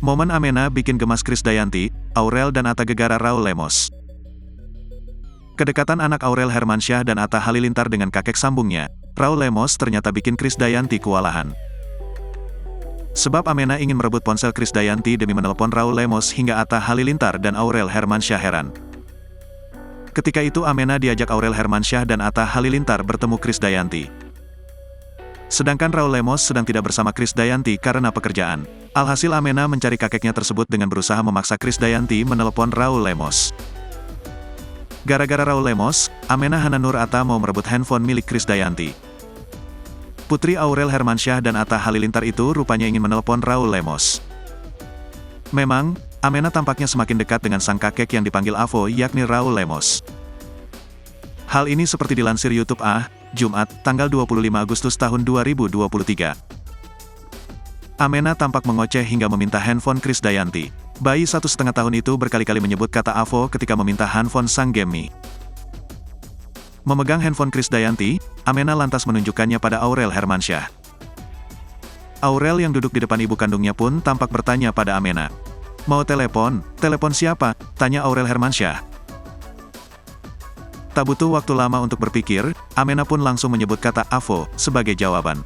Momen Amena bikin gemas Krisdayanti, Aurel dan Atta Gegara Raul Lemos. Kedekatan anak Aurel Hermansyah dan Atta Halilintar dengan kakek sambungnya, Raul Lemos ternyata bikin Krisdayanti kewalahan. Sebab Amena ingin merebut ponsel Krisdayanti demi menelpon Raul Lemos hingga Atta Halilintar dan Aurel Hermansyah heran. Ketika itu Amena diajak Aurel Hermansyah dan Atta Halilintar bertemu Krisdayanti. Sedangkan Raul Lemos sedang tidak bersama Krisdayanti karena pekerjaan. Alhasil Amena mencari kakeknya tersebut dengan berusaha memaksa Krisdayanti menelepon Raul Lemos. Gara-gara Raul Lemos, Amena Hananur Atta mau merebut handphone milik Krisdayanti. Putri Aurel Hermansyah dan Atta Halilintar itu rupanya ingin menelepon Raul Lemos. Memang, Amena tampaknya semakin dekat dengan sang kakek yang dipanggil Avo yakni Raul Lemos. Hal ini seperti dilansir YouTube Jumat, tanggal 25 Agustus tahun 2023. Amena tampak mengoceh hingga meminta handphone Krisdayanti. Bayi 1,5 tahun itu berkali-kali menyebut kata Avo ketika meminta handphone sang Gemmi. Memegang handphone Krisdayanti, Amena lantas menunjukkannya pada Aurel Hermansyah. Aurel yang duduk di depan ibu kandungnya pun tampak bertanya pada Amena. "Mau telepon? Telepon siapa?" tanya Aurel Hermansyah. Tak butuh waktu lama untuk berpikir, Amena pun langsung menyebut kata Avo sebagai jawaban.